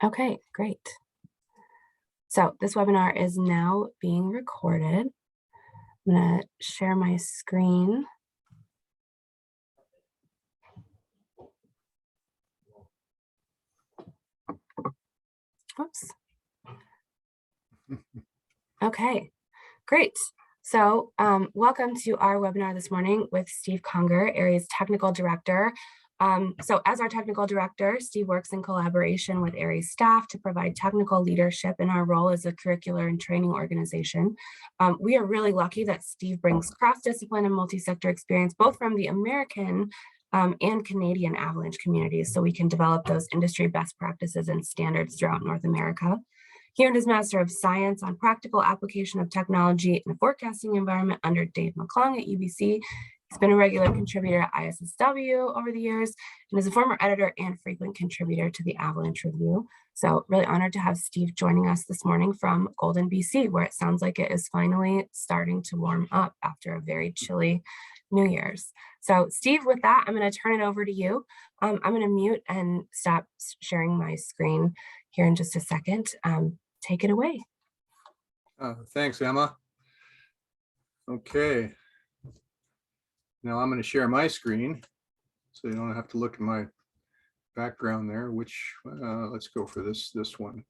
Okay, great. So this webinar is now being recorded. I'm going to share my screen. Oops. Okay, great. So welcome to our webinar this morning with Steve Conger, AIARE's Technical Director. So as our Technical Director, Steve works in collaboration with AIARE staff to provide technical leadership in our role as a curricular and training organization. We are really lucky that Steve brings cross-discipline and multi-sector experience, both from the American and Canadian Avalanche communities, so we can develop those industry best practices and standards throughout North America. He earned his Master of Science on practical application of technology in a forecasting environment under Dave McClung at UBC. He's been a regular contributor at ISSW over the years and is a former editor and frequent contributor to the Avalanche Review. So really honored to have Steve joining us this morning from Golden, BC, where it sounds like it is finally starting to warm up after a very chilly New Year's. So Steve, with that, I'm going to turn it over to you. I'm going to mute and stop sharing my screen here in just a second. Take it away. Thanks, Emma. Okay. Now I'm going to share my screen so you don't have to look at my background there, which let's go for this one.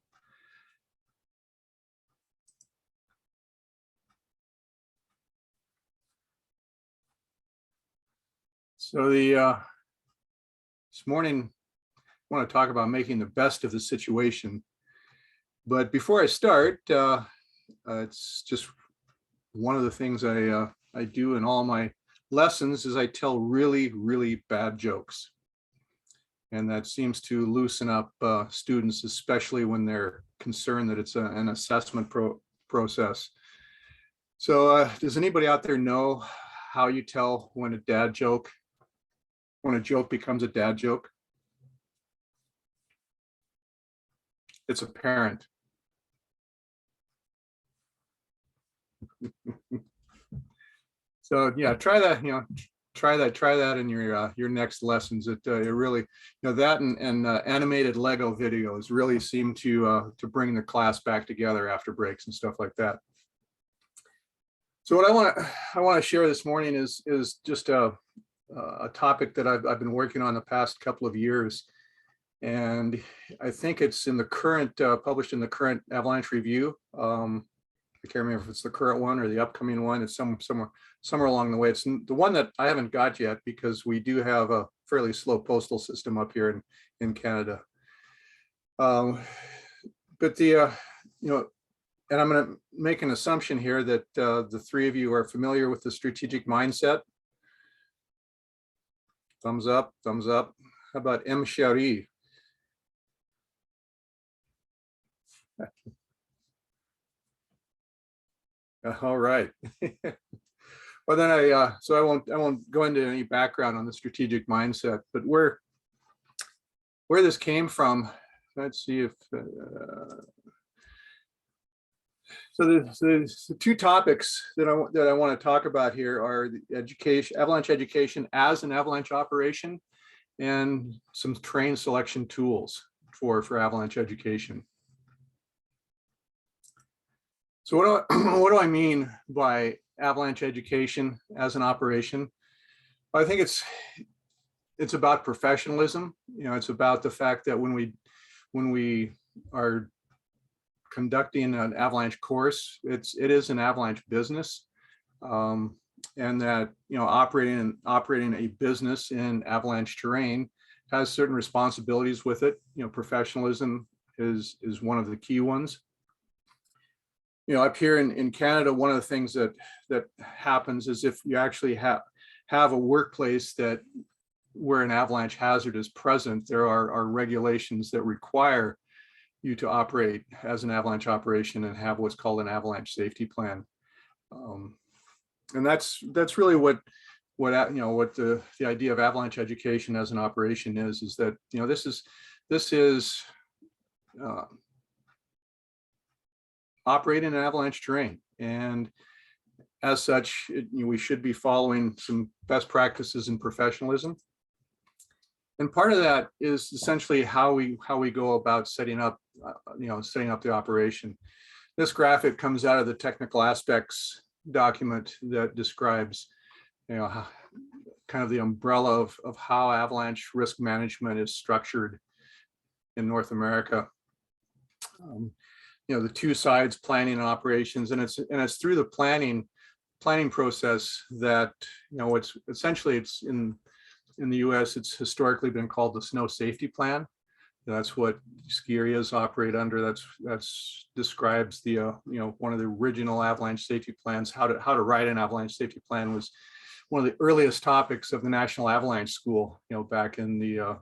So this morning I want to talk about making the best of the situation. But before I start, it's just one of the things I do in all my lessons is I tell really, really bad jokes. And that seems to loosen up students, especially when they're concerned that it's an assessment process. So does anybody out there know how you tell when a joke becomes a dad joke? It's apparent. So yeah, try that. Try that in your next lessons. It really, that and animated Lego videos really seem to bring the class back together after breaks and stuff like that. So what I want to share this morning is just a topic that I've been working on the past couple of years, and I think it's in the current published in the current Avalanche Review. I can't remember if it's the current one or the upcoming one. It's somewhere along the way. It's the one that I haven't got yet because we do have a fairly slow postal system up here in Canada. But and I'm going to make an assumption here that the three of you are familiar with the strategic mindset. Thumbs up, thumbs up. How about M. Chari? All right. Well, then so I won't go into any background on the strategic mindset, but where this came from. Let's see if so the two topics that I want to talk about here are the Avalanche education as an Avalanche operation, and some train selection tools for Avalanche education. So what do I mean by Avalanche education as an operation? I think it's about professionalism. It's about the fact that when we are conducting an Avalanche course, it is an Avalanche business, and that operating a business in Avalanche terrain has certain responsibilities with it. Professionalism is one of the key ones. Up here in Canada, one of the things that happens is if you actually have a workplace where an avalanche hazard is present, there are regulations that require you to operate as an avalanche operation and have what's called an avalanche safety plan. And that's really what the idea of avalanche education as an operation is that this is operating in avalanche terrain, and as such, we should be following some best practices in professionalism. And part of that is essentially how we go about setting up, setting up the operation. This graphic comes out of the technical aspects document that describes, kind of the umbrella of how avalanche risk management is structured in North America. The two sides, planning and operations, and it's through the planning process that, it's essentially, it's in the US, it's historically been called the snow safety plan. That's what ski areas operate under. That's describes the one of the original avalanche safety plans. How to write an avalanche safety plan was one of the earliest topics of the National Avalanche School, back in the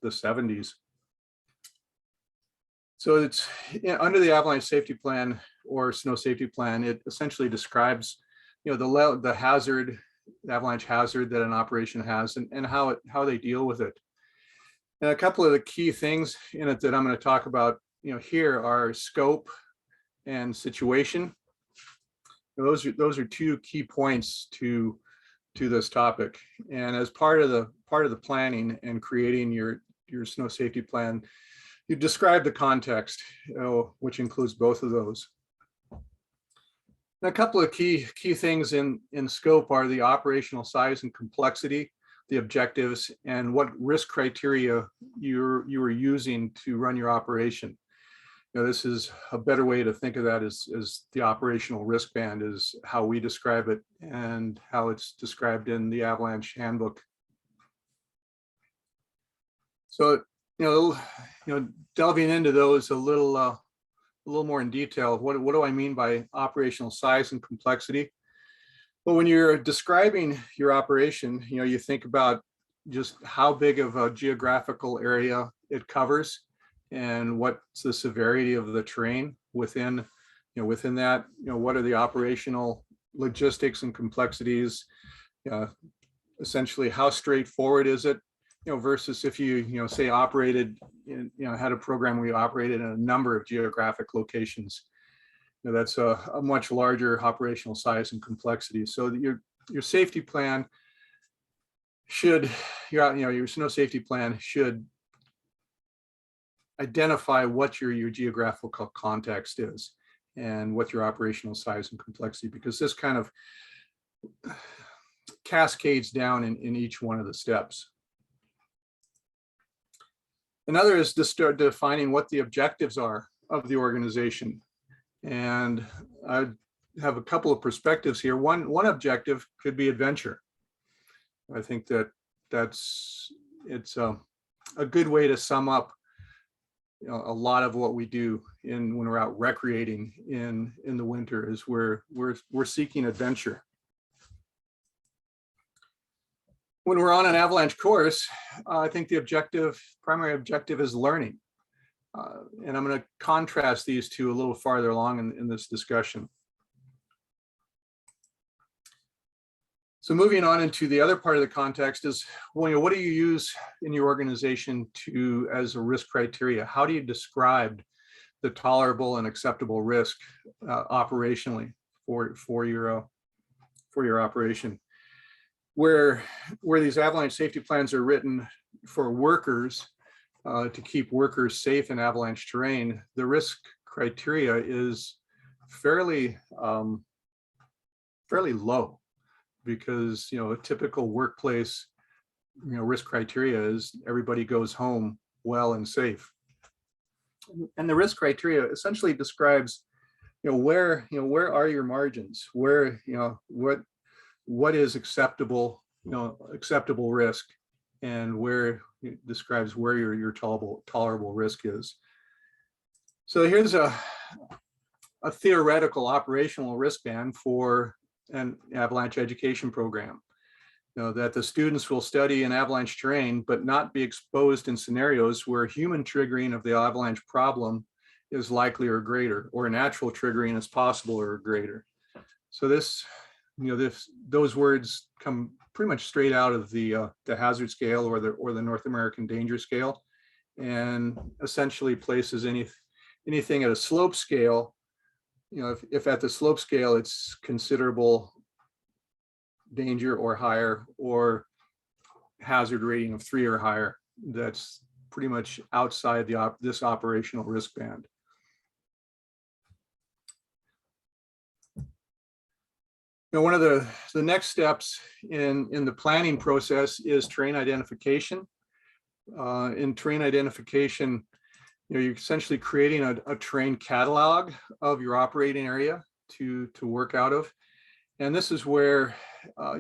70s. So it's under the avalanche safety plan or snow safety plan. It essentially describes, the hazard, the avalanche hazard that an operation has, and how they deal with it. And a couple of the key things in it that I'm going to talk about, here are scope and situation. Those are two key points to this topic. And as part of the planning and creating your snow safety plan, you describe the context, which includes both of those. And a couple of key things in scope are the operational size and complexity, the objectives, and what risk criteria you are using to run your operation. This is a better way to think of that as the operational risk band is how we describe it and how it's described in the Avalanche handbook. So, delving into those a little more in detail, what do I mean by operational size and complexity? Well, when you're describing your operation, you think about just how big of a geographical area it covers and what's the severity of the terrain within that, what are the operational logistics and complexities, essentially how straightforward is it, versus if you say operated in, had a program where you operated in a number of geographic locations. That's a much larger operational size and complexity. So your safety plan should, your snow safety plan should identify what your geographical context is and what your operational size and complexity, because this kind of cascades down in each one of the steps. Another is to start defining what the objectives are of the organization. And I have a couple of perspectives here. One objective could be adventure. I think it's a good way to sum up a lot of what we do when we're out recreating in the winter is we're seeking adventure. When we're on an avalanche course, I think the primary objective is learning. And I'm going to contrast these two a little farther along in this discussion. So moving on into the other part of the context is, well, what do you use in your organization as a risk criteria? How do you describe the tolerable and acceptable risk operationally for your operation? Where these avalanche safety plans are written for workers, to keep workers safe in avalanche terrain, the risk criteria is fairly low, because a typical workplace risk criteria is everybody goes home well and safe. And the risk criteria essentially describes where are your margins, where what is acceptable risk, and where it describes where your tolerable risk is. So here's a theoretical operational risk band for an avalanche education program. That the students will study in avalanche terrain, but not be exposed in scenarios where human triggering of the avalanche problem is likely or greater, or natural triggering is possible or greater. So those words come pretty much straight out of the hazard scale or the North American danger scale, and essentially places anything at a slope scale. If at the slope scale it's considerable danger or higher, or hazard rating of 3 or higher, that's pretty much outside this operational risk band. Now, one of the next steps in the planning process is terrain identification. In terrain identification, you're essentially creating a terrain catalog of your operating area to work out of. And this is where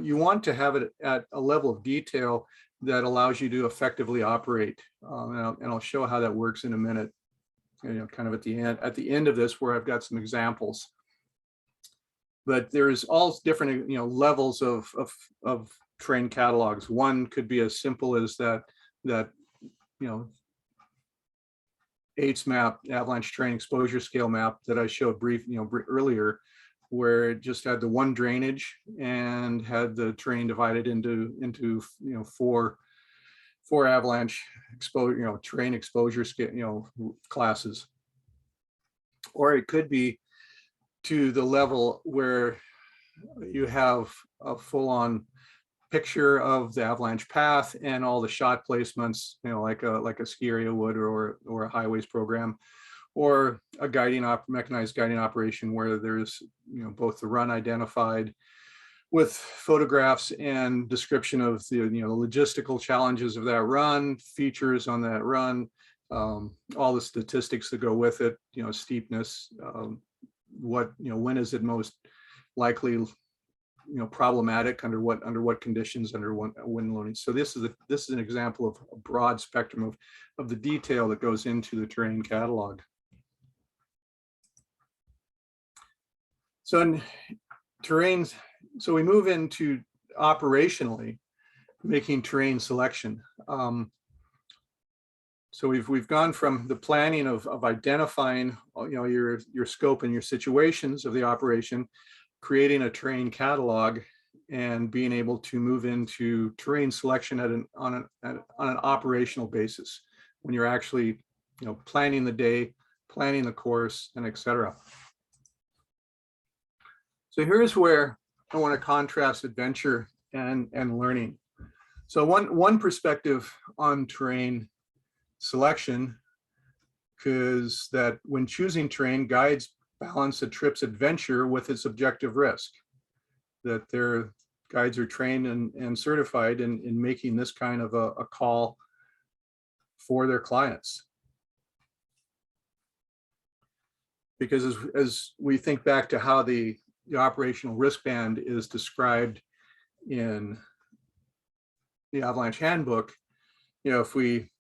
you want to have it at a level of detail that allows you to effectively operate. And I'll show how that works in a minute, kind of at the end of this, where I've got some examples. But there's all different, levels of terrain catalogs. One could be as simple as that AITS map, Avalanche Terrain Exposure Scale map that I showed earlier, where it just had the one drainage and had the terrain divided into four avalanche exposure, terrain exposure scale, classes. Or it could be to the level where you have a full-on picture of the avalanche path and all the shot placements, like a ski area would, or a highways program, or a mechanized guiding operation where there's both the run identified with photographs and description of the logistical challenges of that run, features on that run, all the statistics that go with it, steepness, when is it most likely problematic, under what conditions, under wind loading. So this is an example of a broad spectrum of the detail that goes into the terrain catalog. So in terrains, so we move into operationally making terrain selection. So we've gone from the planning of identifying your scope and your situations of the operation, creating a terrain catalog, and being able to move into terrain selection on an operational basis, when you're actually planning the day, planning the course, and etc. So here's where I want to contrast adventure and learning. So one perspective on terrain selection is that when choosing terrain, guides balance a trip's adventure with its objective risk. That their guides are trained and certified in making this kind of a call for their clients. Because as we think back to how the operational risk band is described in the Avalanche Handbook, if we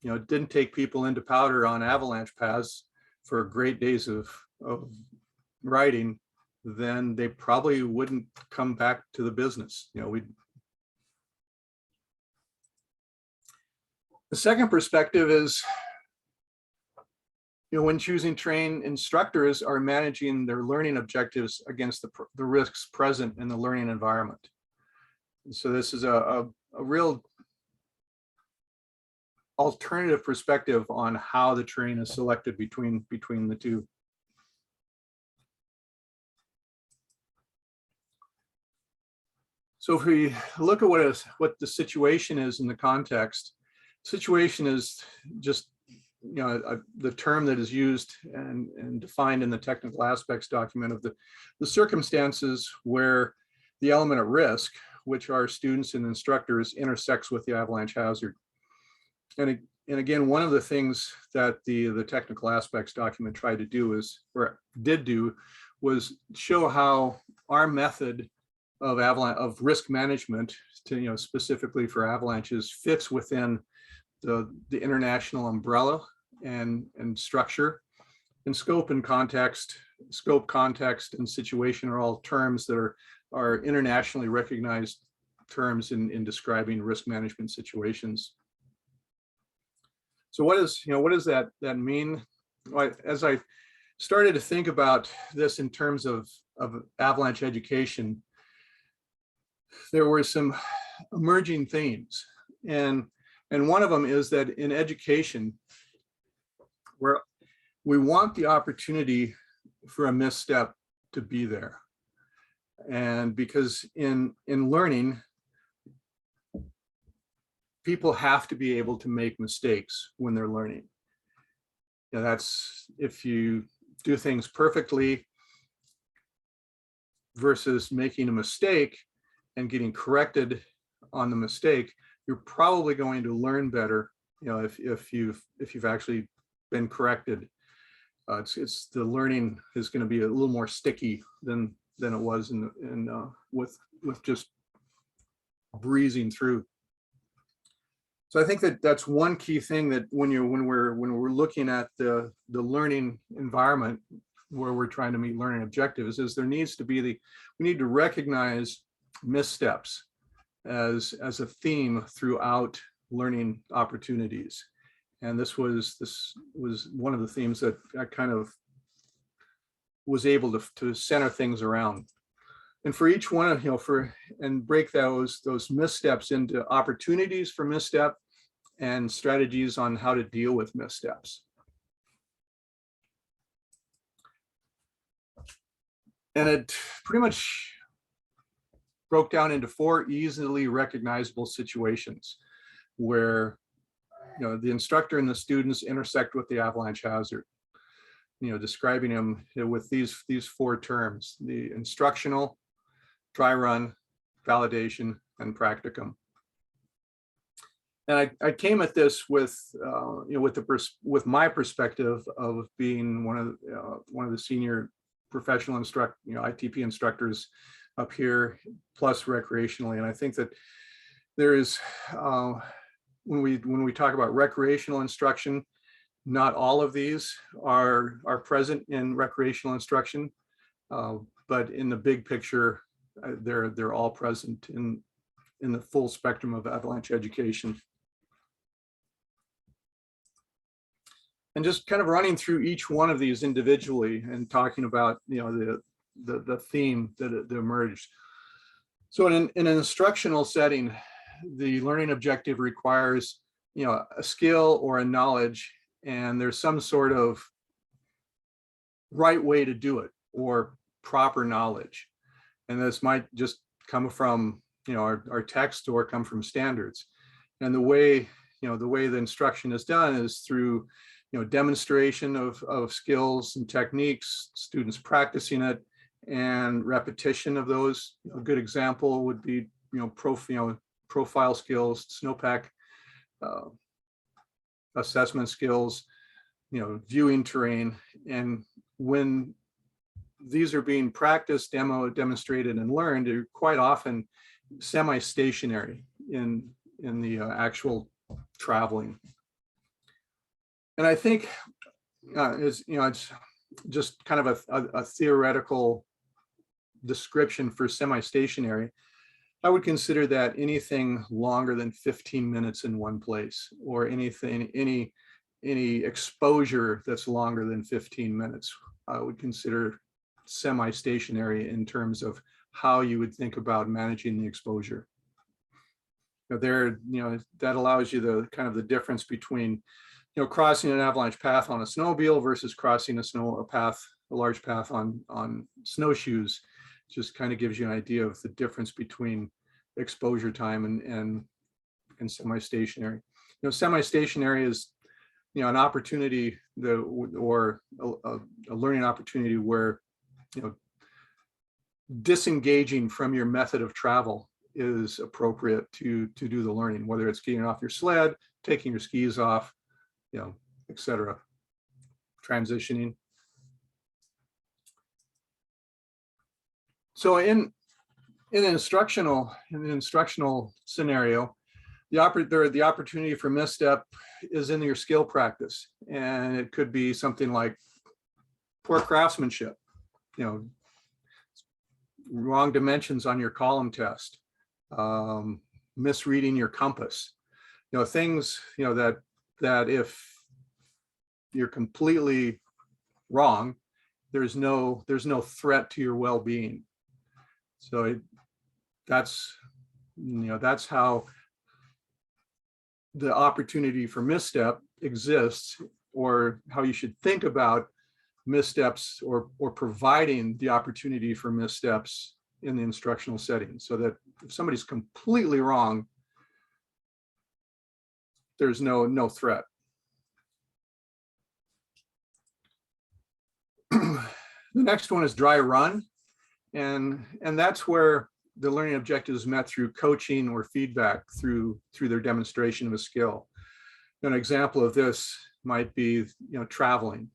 didn't take people into powder on avalanche paths for great days of riding, then they probably wouldn't come back to the business. The second perspective is, when choosing terrain, instructors are managing their learning objectives against the risks present in the learning environment. And so this is a real alternative perspective on how the terrain is selected between the two. So if we look at what the situation is in the context, situation is just the term that is used and defined in the technical aspects document of the circumstances where the element at risk, which are students and instructors, intersects with the avalanche hazard. And again, one of the things that the technical aspects document tried to do was show how our method of risk management, to specifically for avalanches, fits within the international umbrella and structure. And scope and context, and situation are all terms that are internationally recognized terms in describing risk management situations. So what does that mean? Well, as I started to think about this in terms of avalanche education, there were some emerging themes, and one of them is that in education, where we want the opportunity for a misstep to be there, and because in learning, people have to be able to make mistakes when they're learning. You know, that's if you do things perfectly versus making a mistake and getting corrected on the mistake, you're probably going to learn better. You know, if you've actually been corrected, it's the learning is going to be a little more sticky than it was with just breezing through. So I think that that's one key thing, that when we're looking at the learning environment where we're trying to meet learning objectives, is there needs to be we need to recognize missteps as a theme throughout learning opportunities. And this was one of the themes that I kind of was able to center things around. And for each one of, and break those missteps into opportunities for misstep and strategies on how to deal with missteps. And it pretty much broke down into 4 easily recognizable situations where, the instructor and the students intersect with the avalanche hazard. Describing them with these 4 terms: the instructional, dry run, validation, and practicum. And I came at this with with my perspective of being one of the senior professional ITP instructors up here, plus recreationally. And I think that there is when we talk about recreational instruction, not all of these are present in recreational instruction, but in the big picture, they're all present in the full spectrum of avalanche education. And just kind of running through each one of these individually and talking about the theme that emerged. So in an instructional setting, the learning objective requires a skill or a knowledge, and there's some sort of right way to do it or proper knowledge. And this might just come from our text or come from standards. And the way the instruction is done is through demonstration of skills and techniques, students practicing it, and repetition of those. A good example would be profile skills, snowpack, assessment skills, viewing terrain. And when these are being practiced, demonstrated, and learned, they're quite often semi-stationary in the actual traveling. And I think it's just kind of a theoretical description for semi-stationary. I would consider that anything longer than 15 minutes in one place, or any exposure that's longer than 15 minutes, I would consider semi-stationary in terms of how you would think about managing the exposure. That allows you the difference between crossing an avalanche path on a snowmobile versus crossing a large path on snowshoes. Just kind of gives you an idea of the difference between exposure time and semi-stationary. Semi-stationary is an opportunity or a learning opportunity where disengaging from your method of travel is appropriate to do the learning, whether it's getting off your sled, taking your skis off, etc. Transitioning. So in an instructional scenario, the opportunity for misstep is in your skill practice, and it could be something like poor craftsmanship, wrong dimensions on your column test, misreading your compass, things that if you're completely wrong, there's no threat to your well-being. So that's how the opportunity for misstep exists, or how you should think about missteps or providing the opportunity for missteps in the instructional setting, so that if somebody's completely wrong, there's no threat. The next one is dry run, and that's where the learning objective is met through coaching or feedback through their demonstration of a skill. An example of this might be, traveling,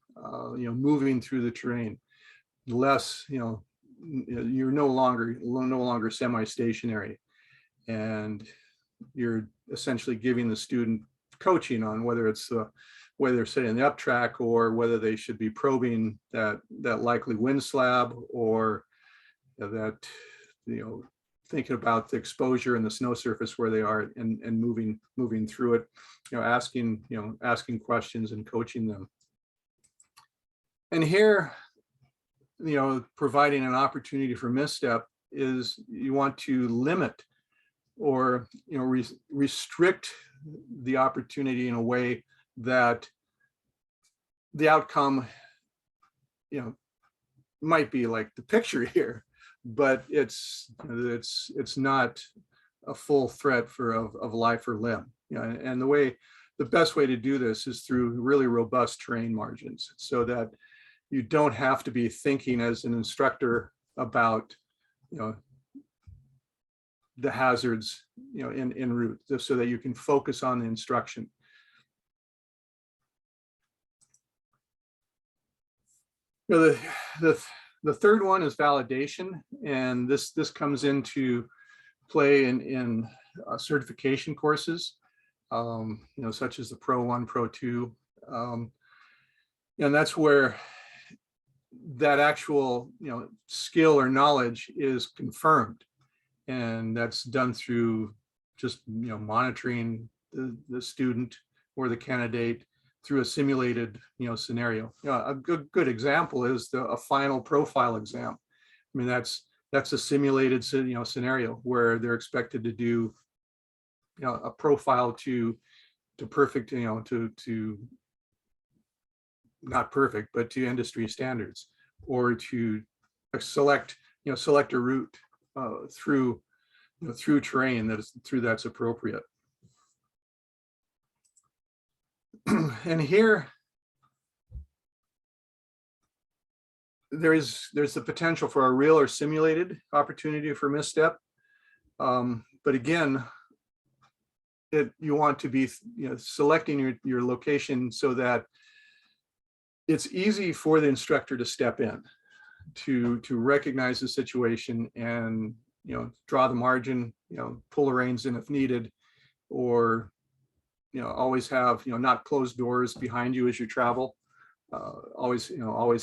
moving through the terrain. Less, you're no longer semi-stationary, and you're essentially giving the student coaching on whether they're sitting in the up track, or whether they should be probing that likely wind slab, or that, thinking about the exposure and the snow surface where they are, and moving through it, asking questions and coaching them. And here, providing an opportunity for misstep is, you want to limit or restrict the opportunity in a way that the outcome might be like the picture here, but it's not a full threat of life or limb. And the best way to do this is through really robust terrain margins, so that you don't have to be thinking as an instructor about the hazards en route, just so that you can focus on the instruction. The third one is validation, and this comes into play in certification courses, such as the Pro 1, Pro 2, and that's where that actual skill or knowledge is confirmed, and that's done through just monitoring the student or the candidate through a simulated scenario. A good example is a final profile exam. I mean, that's a simulated scenario where they're expected to do a profile to perfect, to not perfect, but to industry standards, or to select a route through terrain that's appropriate. And here there's the potential for a real or simulated opportunity for misstep, but again, you want to be selecting your location so that it's easy for the instructor to step in, to recognize the situation and draw the margin, pull the reins in if needed, or always have not closed doors behind you as you travel. Always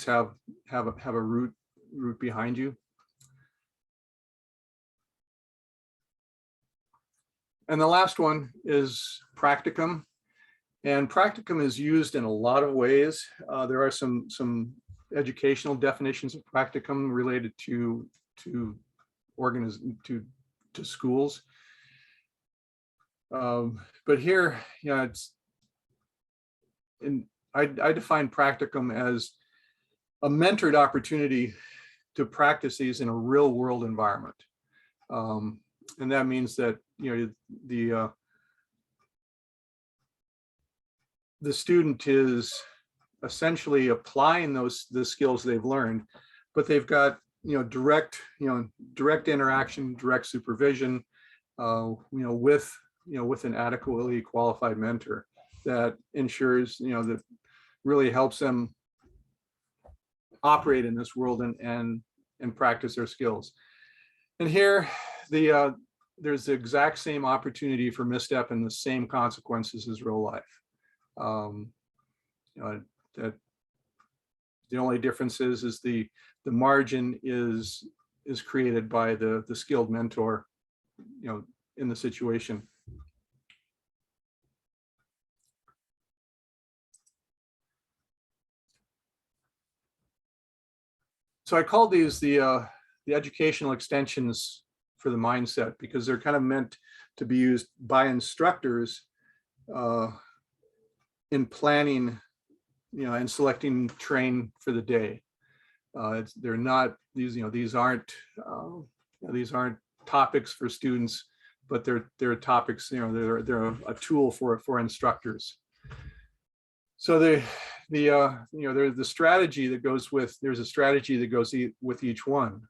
have a route behind you. And the last one is practicum, and practicum is used in a lot of ways. There are some educational definitions of practicum related to schools. But here, I define practicum as a mentored opportunity to practice these in a real world environment. And that means that the student is essentially applying the skills they've learned, but they've got direct interaction, direct supervision, with an adequately qualified mentor that ensures that really helps them operate in this world and practice their skills. And here there's the exact same opportunity for misstep and the same consequences as real life. That the only difference is the margin is created by the skilled mentor in the situation. So I call these the educational extensions for the mindset, because they're kind of meant to be used by instructors in planning, and selecting terrain for the day. They're not these aren't topics for students but they're topics, they're a tool for instructors. So there's the strategy that goes with, there's a strategy that goes with each one.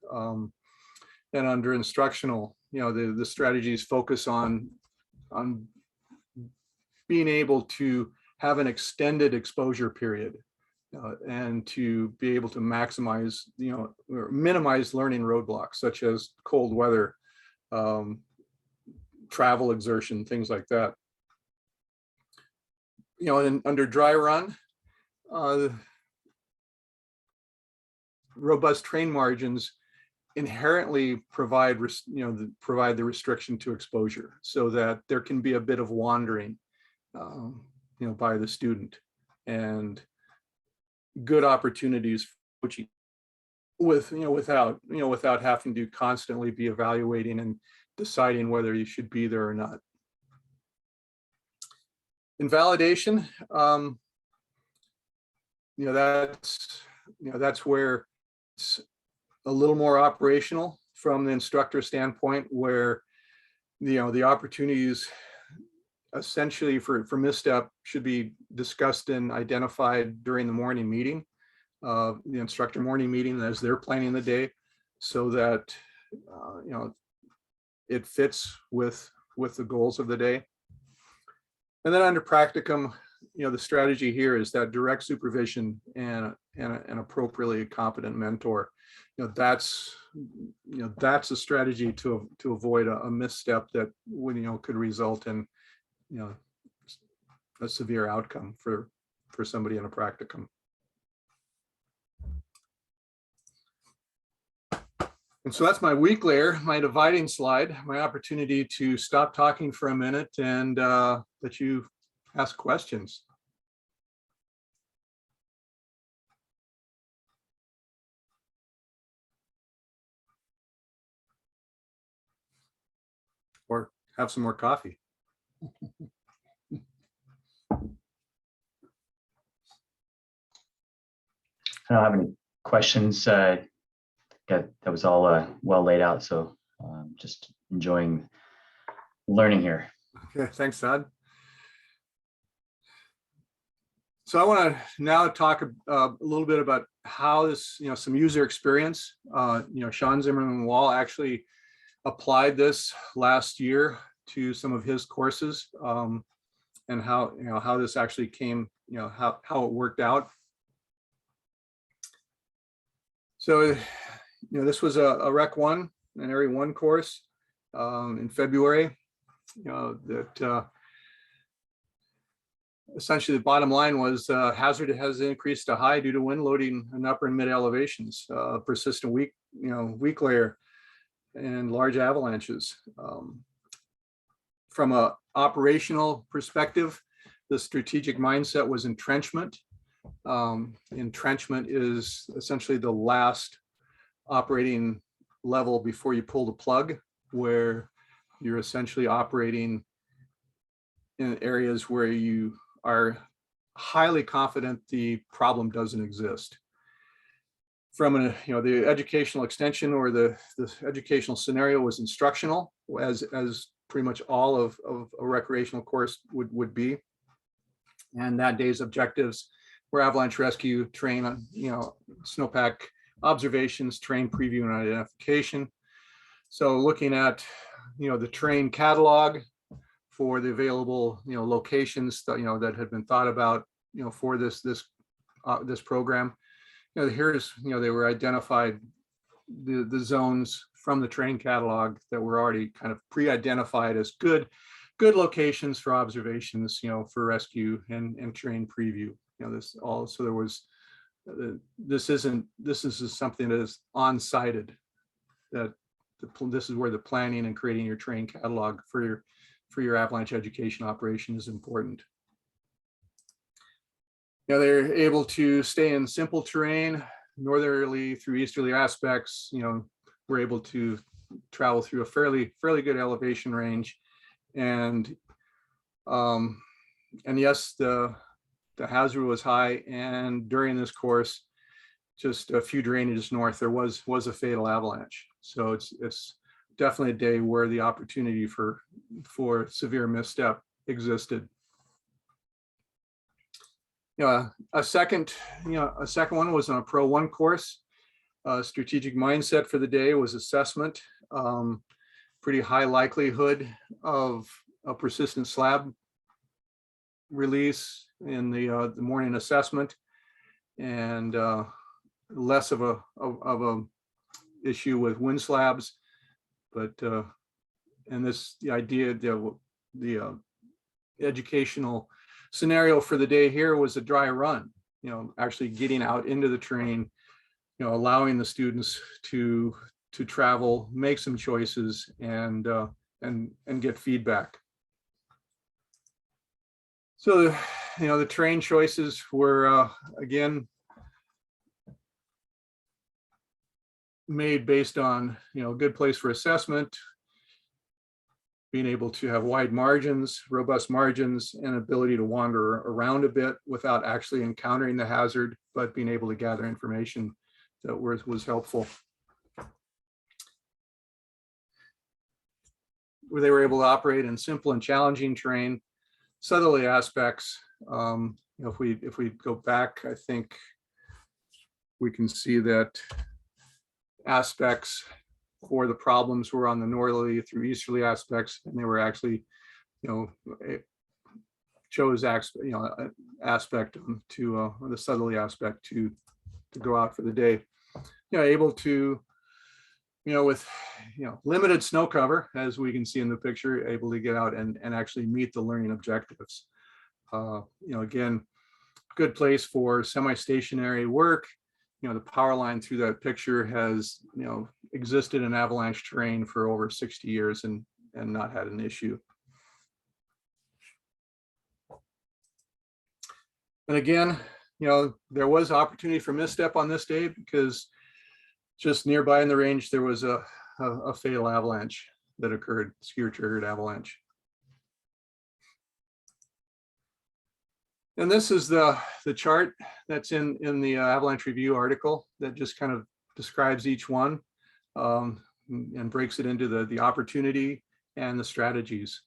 And under instructional, the strategies focus on being able to have an extended exposure period and to be able to maximize, or minimize learning roadblocks such as cold weather, travel exertion, things like that. And under dry run, robust train margins inherently provide the restriction to exposure, so that there can be a bit of wandering, by the student, and good opportunities which without having to constantly be evaluating and deciding whether you should be there or not. Invalidation, that's where it's a little more operational from the instructor standpoint, where the opportunities essentially for misstep should be discussed and identified during the morning meeting, the instructor morning meeting, as they're planning the day, so that it fits with the goals of the day. And then under practicum, the strategy here is that direct supervision and an appropriately competent mentor. That's a strategy to avoid a misstep that could result in a severe outcome for somebody in a practicum. And so that's my weak layer, my dividing slide, my opportunity to stop talking for a minute and let you ask questions. Or have some more coffee. I don't have any questions. That was all well laid out. So just enjoying learning here. Okay, thanks, Todd. So I want to now talk a little bit about how this, some user experience. Sean Zimmerman Wall actually applied this last year to some of his courses, and how this actually came, how it worked out. So, this was a Rec 1, an Area 1 course in February. That essentially the bottom line was hazard has increased to high due to wind loading in upper and mid elevations, persistent weak layer, and large avalanches. From a operational perspective, the strategic mindset was entrenchment. Entrenchment is essentially the last operating level before you pull the plug, where you're essentially operating in areas where you are highly confident the problem doesn't exist. From the educational extension, or the educational scenario was instructional, as pretty much all of a recreational course would be. And that day's objectives were avalanche rescue, terrain, snowpack observations, terrain preview and identification. So looking at, the terrain catalog for the available, locations that, that had been thought about, for this program. Here's, they were identified the zones from the terrain catalog that were already kind of pre-identified as good locations for observations, for rescue and terrain preview. This also, there was, this is something that is on-sited, that this is where the planning and creating your terrain catalog for your avalanche education operation is important. They're able to stay in simple terrain, northerly through easterly aspects. We're able to travel through a fairly good elevation range, and yes, the hazard was high, and during this course, just a few drainages north, there was a fatal avalanche. So it's definitely a day where the opportunity for severe misstep existed. A second one was on a Pro 1 course. Strategic mindset for the day was assessment. Pretty high likelihood of a persistent slab release in the morning assessment, and less of a issue with wind slabs. But and the idea, the educational scenario for the day here was a dry run, actually getting out into the terrain, allowing the students to travel, make some choices, and get feedback. So the terrain choices were again made based on a good place for assessment, being able to have wide margins, robust margins, and ability to wander around a bit without actually encountering the hazard, but being able to gather information that was helpful. Where they were able to operate in simple and challenging terrain. Southerly aspects, if we go back, I think we can see that aspects for the problems were on the northerly through easterly aspects, and they were actually, chose aspect to the southerly aspect to go out for the day. Able to, with limited snow cover, as we can see in the picture, able to get out and actually meet the learning objectives. Again, good place for semi-stationary work. The power line through that picture has existed in avalanche terrain for over 60 years and not had an issue. And again, there was opportunity for misstep on this day because just nearby in the range there was a fatal avalanche that occurred, skier triggered avalanche. And this is the chart that's in the Avalanche Review article that just kind of describes each one and breaks it into the opportunity and the strategies.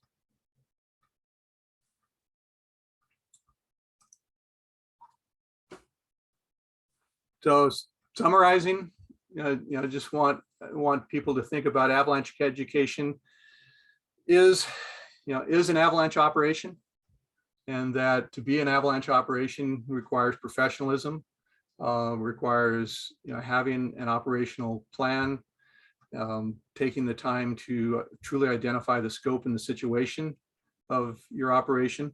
So summarizing, just want people to think about avalanche education is an avalanche operation. And that to be an avalanche operation requires professionalism, requires having an operational plan, taking the time to truly identify the scope and the situation of your operation,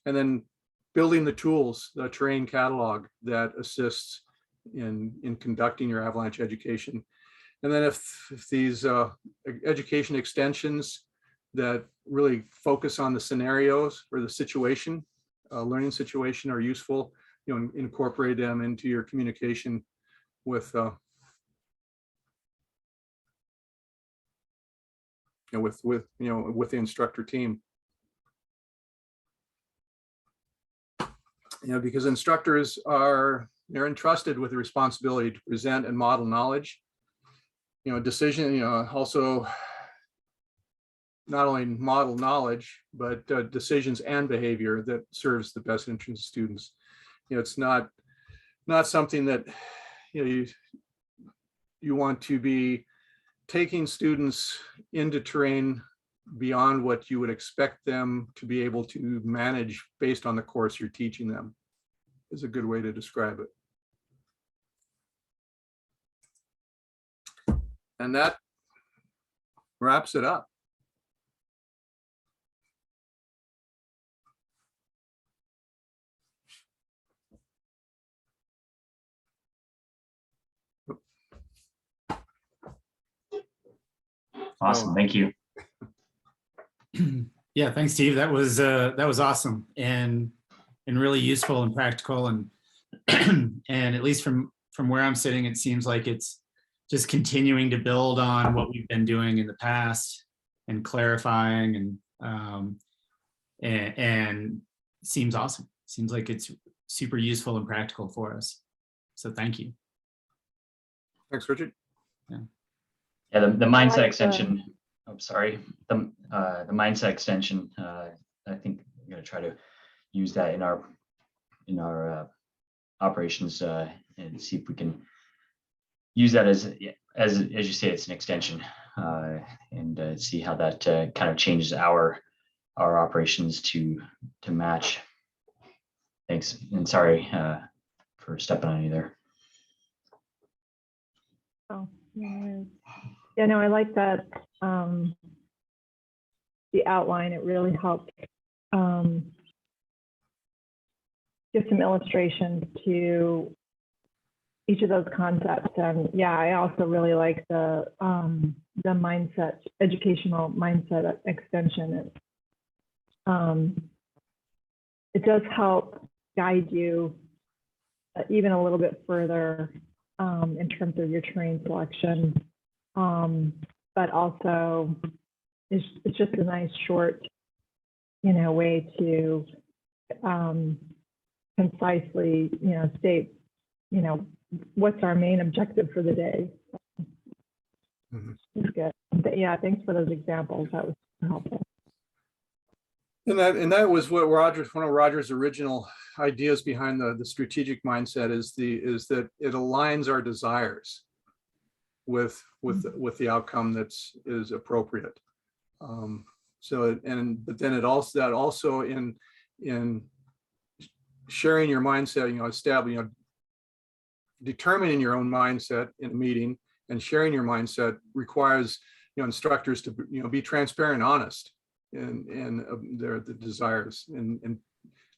and then building the tools, the terrain catalog that assists in conducting your avalanche education. And then if these education extensions that really focus on the scenarios or the situation, learning situation are useful, incorporate them into your communication with the instructor team. Because instructors they're entrusted with the responsibility to present and model knowledge, decision, also not only model knowledge, but decisions and behavior that serves the best interest of students. It's not something that you want to be taking students into terrain beyond what you would expect them to be able to manage based on the course you're teaching them, is a good way to describe it. And that wraps it up. Awesome, thank you. Yeah, thanks, Steve. That was awesome and really useful and practical, and and at least from where I'm sitting, it seems like it's just continuing to build on what we've been doing in the past and clarifying and seems awesome. Seems like it's super useful and practical for us. So thank you. Thanks, Richard. Yeah. Yeah, the I mindset like extension. I'm sorry. The mindset extension. I think I'm going to try to use that in our operations and see if we can use that as you say, it's an extension, and see how that kind of changes our operations to match. Thanks, and sorry for stepping on you there. Oh, no worries. Yeah, no, I like that. The outline, it really helped give some illustrations to each of those concepts. And yeah, I also really like the mindset, educational mindset extension. It does help guide you even a little bit further in terms of your terrain selection, but also it's just a nice short, way to concisely, state, what's our main objective for the day. That's good. But yeah, thanks for those examples. That was helpful. And that was what one of Roger's original ideas behind the strategic mindset is that it aligns our desires with the outcome that is appropriate. But then it also in sharing your mindset, determining your own mindset in a meeting and sharing your mindset requires instructors to be transparent and honest in the desires and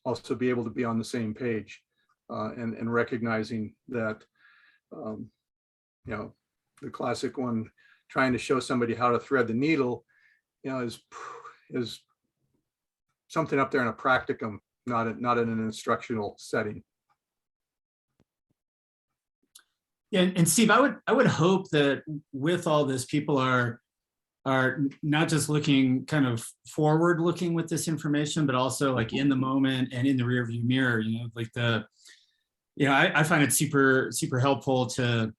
also be able to be on the same page and recognizing that the classic one, trying to show somebody how to thread the needle, is something up there in a practicum, not in an instructional setting. Yeah, and Steve, I would hope that with all this, people are not just looking kind of forward looking with this information, but also like in the moment and in the rearview mirror, I find it super, super helpful to,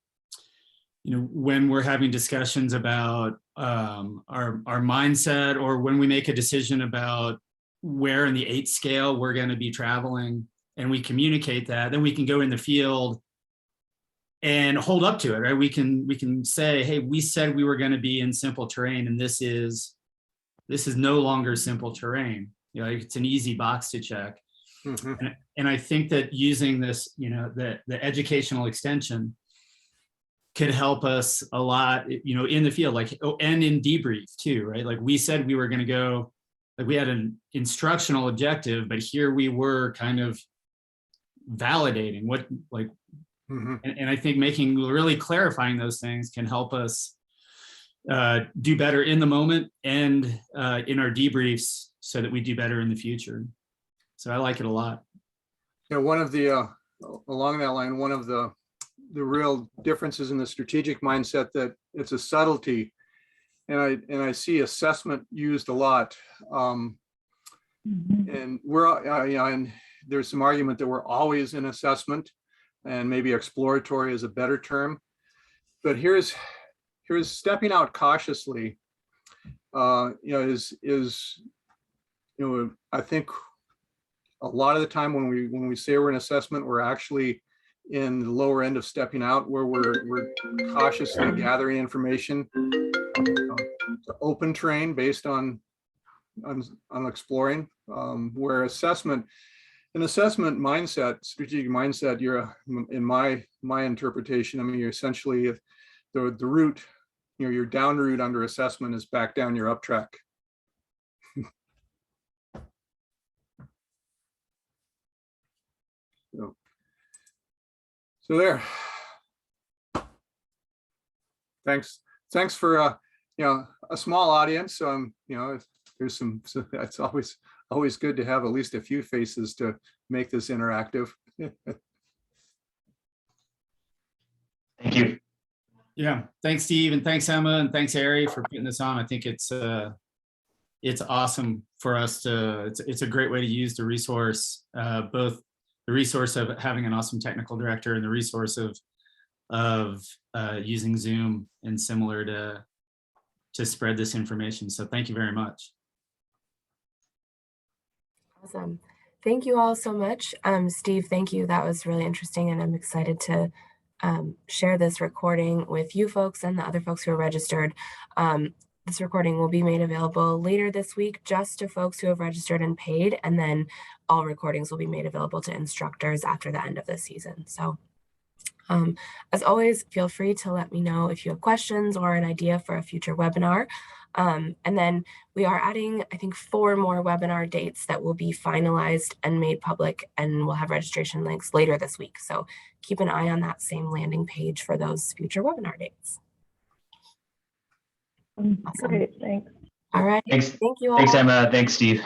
when we're having discussions about our mindset, or when we make a decision about where in the 8 scale we're going to be traveling, and we communicate that, then we can go in the field and hold up to it, right? We can say, hey, we said we were going to be in simple terrain, and this is no longer simple terrain. It's an easy box to check. Mm-hmm. And I think that using this, the educational extension could help us a lot, in the field, and in debrief too, right? Like we said we were going to go, we had an instructional objective, but here we were kind of validating what, mm-hmm. And I think really clarifying those things can help us do better in the moment and in our debriefs, so that we do better in the future. So I like it a lot. One of the along that line, one of the real differences in the strategic mindset, that it's a subtlety, and I see assessment used a lot, mm-hmm. And and there's some argument that we're always in assessment, and maybe exploratory is a better term, but here's stepping out cautiously. I think a lot of the time when we say we're in assessment, we're actually in the lower end of stepping out, where we're cautiously gathering information to open terrain based on exploring, where assessment mindset, strategic mindset, you're in my interpretation, you're essentially the route, your down route under assessment is back down your up track. So there. Thanks for a small audience. There's some. It's always good to have at least a few faces to make this interactive. Thank you. Yeah, thanks, Steve, and thanks, Emma, and thanks, AIARE, for putting this on. I think it's awesome for us to. It's a great way to use the resource, both the resource of having an awesome technical director and the resource of of using Zoom and similar to spread this information. So thank you very much. Awesome. Thank you all so much. Steve, thank you. That was really interesting, and I'm excited to share this recording with you folks and the other folks who are registered. This recording will be made available later this week just to folks who have registered and paid, and then all recordings will be made available to instructors after the end of the season. So as always, feel free to let me know if you have questions or an idea for a future webinar. And then we are adding, I think, 4 more webinar dates that will be finalized and made public, and we'll have registration links later this week. So keep an eye on that same landing page for those future webinar dates. Awesome. Great, thanks. All right. Thanks. Thank you all. Thanks, Emma. Thanks, Steve.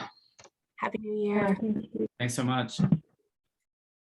Happy New Year. Thank you. Thanks so much.